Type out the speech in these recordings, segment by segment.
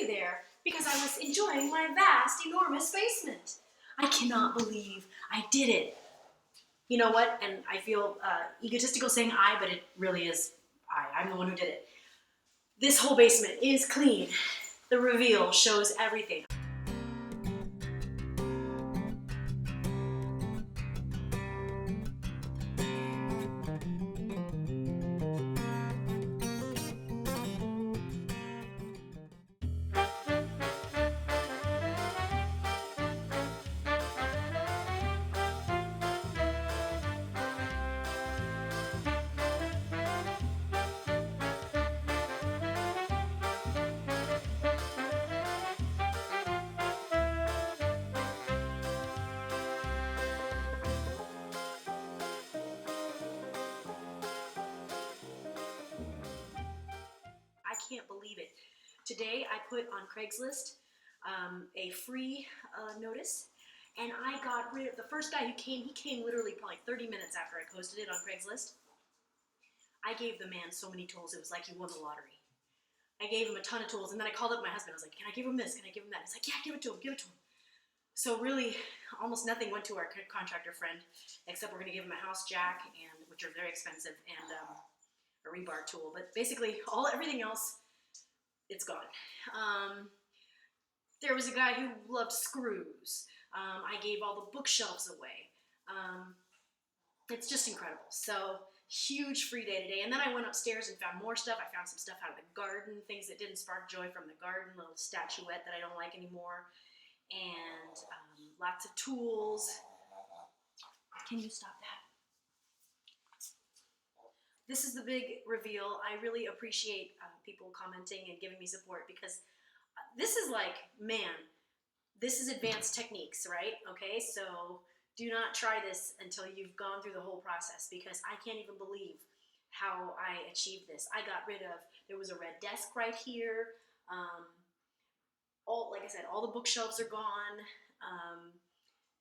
you there because I was enjoying my vast, enormous basement. I cannot believe I did it. You know what? And I feel egotistical saying I, but it really is I. I'm the one who did it. This whole basement is clean. The reveal shows everything. I can't believe it. Today I put on Craigslist a free notice, and I got rid of the first guy who came. He came literally probably 30 minutes after I posted it on Craigslist. I gave the man so many tools, it was like he won the lottery. I gave him a ton of tools, and then I called up my husband. I was like, can I give him this? Can I give him that? He's like, yeah, give it to him, give it to him. So really, almost nothing went to our contractor friend, except we're going to give him a house jack, which are very expensive, and a rebar tool. But basically, everything else, it's gone. There was a guy who loved screws. I gave all the bookshelves away. It's just incredible. So huge free day today. And then I went upstairs and found more stuff. I found some stuff out of the garden, things that didn't spark joy from the garden, little statuette that I don't like anymore, and lots of tools. Can you stop that? This is the big reveal. I really appreciate people commenting and giving me support, because this is like, man, this is advanced techniques, right? Okay, so do not try this until you've gone through the whole process, because I can't even believe how I achieved this. I got rid of, there was a red desk right here. Like I said, all the bookshelves are gone.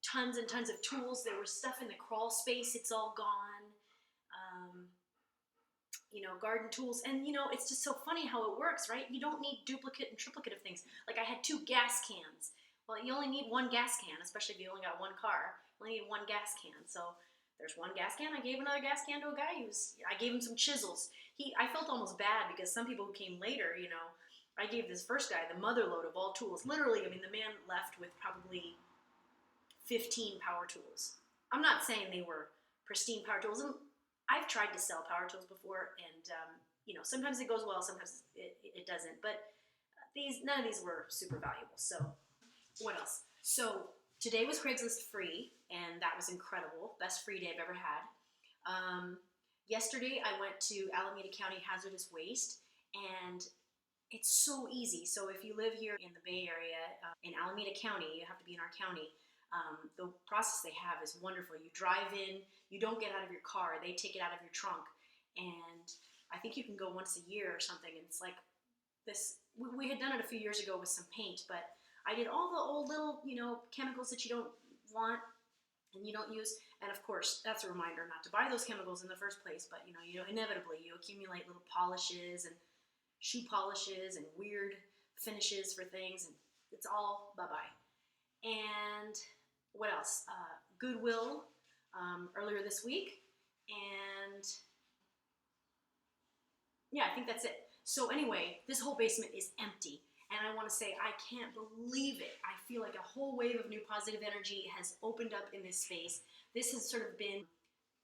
Tons and tons of tools. There was stuff in the crawl space. It's all gone. Garden tools. And, it's just so funny how it works, right? You don't need duplicate and triplicate of things. Like I had 2 gas cans. Well, you only need 1 gas can, especially if you only got 1 car. You only need 1 gas can. So there's 1 gas can. I gave another gas can to a guy. I gave him some chisels. I felt almost bad because some people who came later, I gave this first guy the mother load of all tools. Literally, the man left with probably 15 power tools. I'm not saying they were pristine power tools. And I've tried to sell power tools before, and sometimes it goes well, sometimes it doesn't. But none of these were super valuable. So what else? So today was Craigslist free, and that was incredible. Best free day I've ever had. Yesterday I went to Alameda County Hazardous Waste, and it's so easy. So if you live here in the Bay Area, in Alameda County, you have to be in our county. The process they have is wonderful. You drive in, you don't get out of your car, they take it out of your trunk, and I think you can go once a year or something. And it's like this, we had done it a few years ago with some paint, but I did all the old little, chemicals that you don't want and you don't use. And of course, that's a reminder not to buy those chemicals in the first place, but inevitably you accumulate little polishes and shoe polishes and weird finishes for things, and it's all bye-bye. And what else? Goodwill earlier this week, and yeah, I think that's it. So anyway, this whole basement is empty, and I want to say I can't believe it. I feel like a whole wave of new positive energy has opened up in this space. This has sort of been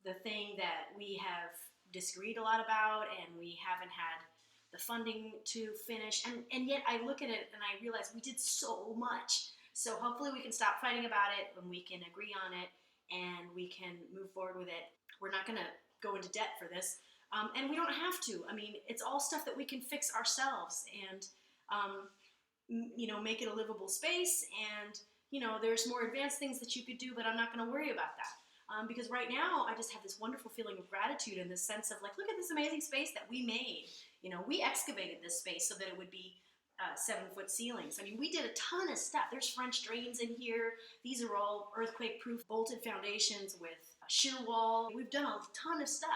the thing that we have disagreed a lot about, and we haven't had the funding to finish, and yet I look at it and I realize we did so much. So hopefully we can stop fighting about it, and we can agree on it, and we can move forward with it. We're not going to go into debt for this, and we don't have to. It's all stuff that we can fix ourselves, and make it a livable space. And there's more advanced things that you could do, but I'm not going to worry about that, because right now I just have this wonderful feeling of gratitude and this sense of like, look at this amazing space that we made. We excavated this space so that it would be 7-foot ceilings. We did a ton of stuff. There's French drains in here. These are all earthquake-proof bolted foundations with a shear wall. We've done a ton of stuff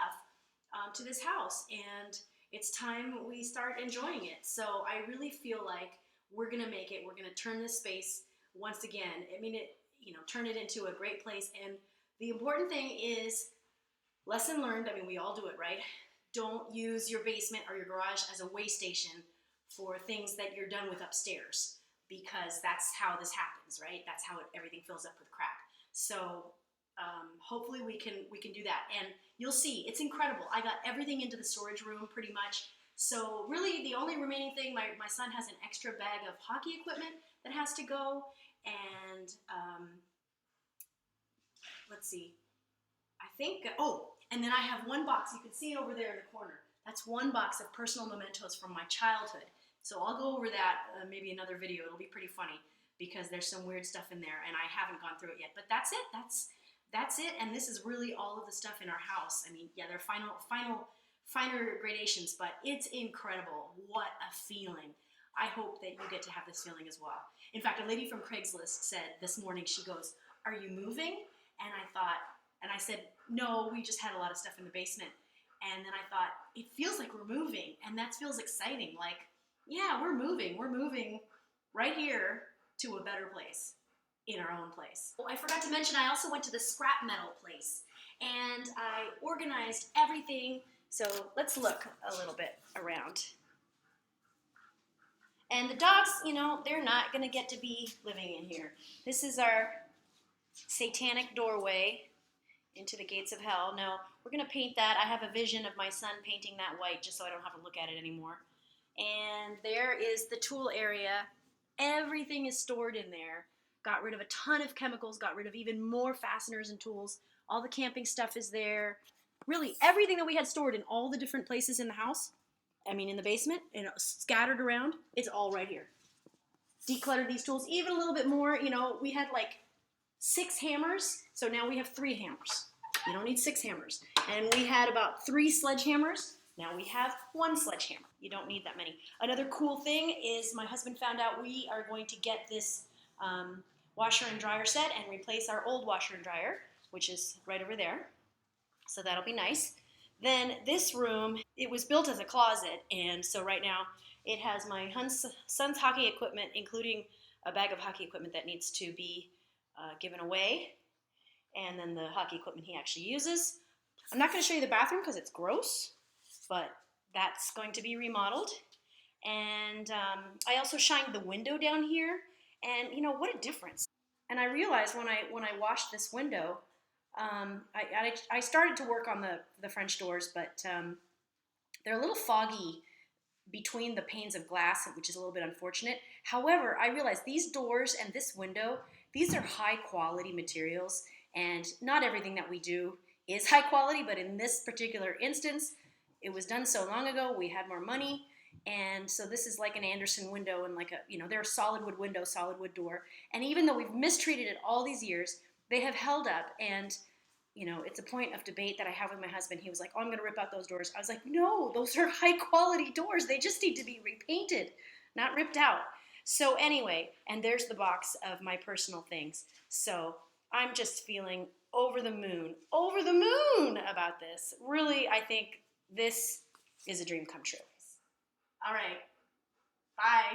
to this house, and it's time we start enjoying it. So I really feel like we're gonna make it. We're gonna turn this space once again. I mean, turn it into a great place. And the important thing is, lesson learned. I mean, we all do it, right? Don't use your basement or your garage as a way station for things that you're done with upstairs, because that's how this happens, right? That's how everything fills up with crap. So hopefully we can do that, and you'll see it's incredible. I got everything into the storage room pretty much. So really the only remaining thing, my son has an extra bag of hockey equipment that has to go, and let's see, I think, and then I have one box, you can see it over there in the corner. That's one box of personal mementos from my childhood. So I'll go over that maybe another video. It'll be pretty funny because there's some weird stuff in there and I haven't gone through it yet. But that's it. That's it. And this is really all of the stuff in our house. I mean, yeah, they're finer gradations, but it's incredible. What a feeling. I hope that you get to have this feeling as well. In fact, a lady from Craigslist said this morning, she goes, "Are you moving?" And I said, "No, we just had a lot of stuff in the basement." And then I thought, it feels like we're moving, and that feels exciting. Like, yeah, we're moving right here to a better place, in our own place. Oh, I forgot to mention, I also went to the scrap metal place, and I organized everything. So let's look a little bit around. And the dogs, they're not gonna get to be living in here. This is our satanic doorway into the gates of hell. No, we're gonna paint that. I have a vision of my son painting that white just so I don't have to look at it anymore. And there is the tool area. Everything is stored in there. Got rid of a ton of chemicals, got rid of even more fasteners and tools. All the camping stuff is there. Really, everything that we had stored in all the different places in the house, in the basement, scattered around, it's all right here. Decluttered these tools even a little bit more. We had like 6 hammers, so now we have 3 hammers. You don't need 6 hammers. And we had about 3 sledgehammers. Now we have 1 sledgehammer. You don't need that many. Another cool thing is my husband found out we are going to get this washer and dryer set and replace our old washer and dryer, which is right over there. So that'll be nice. Then this room, it was built as a closet, and so right now it has my son's hockey equipment, including a bag of hockey equipment that needs to be given away, and then the hockey equipment he actually uses. I'm not going to show you the bathroom because it's gross, but that's going to be remodeled. And I also shined the window down here, and what a difference. And I realized when I washed this window, I started to work on the French doors, but they're a little foggy between the panes of glass, which is a little bit unfortunate. However, I realized these doors and this window, these are high quality materials, and not everything that we do is high quality, but in this particular instance, it was done so long ago, we had more money, and so this is like an Anderson window, and they're a solid wood window, solid wood door, and even though we've mistreated it all these years, they have held up, and it's a point of debate that I have with my husband. He was like, "Oh, I'm going to rip out those doors." I was like, "No, those are high quality doors. They just need to be repainted, not ripped out." So anyway, and there's the box of my personal things. So I'm just feeling over the moon about this. Really, I think this is a dream come true. All right, bye.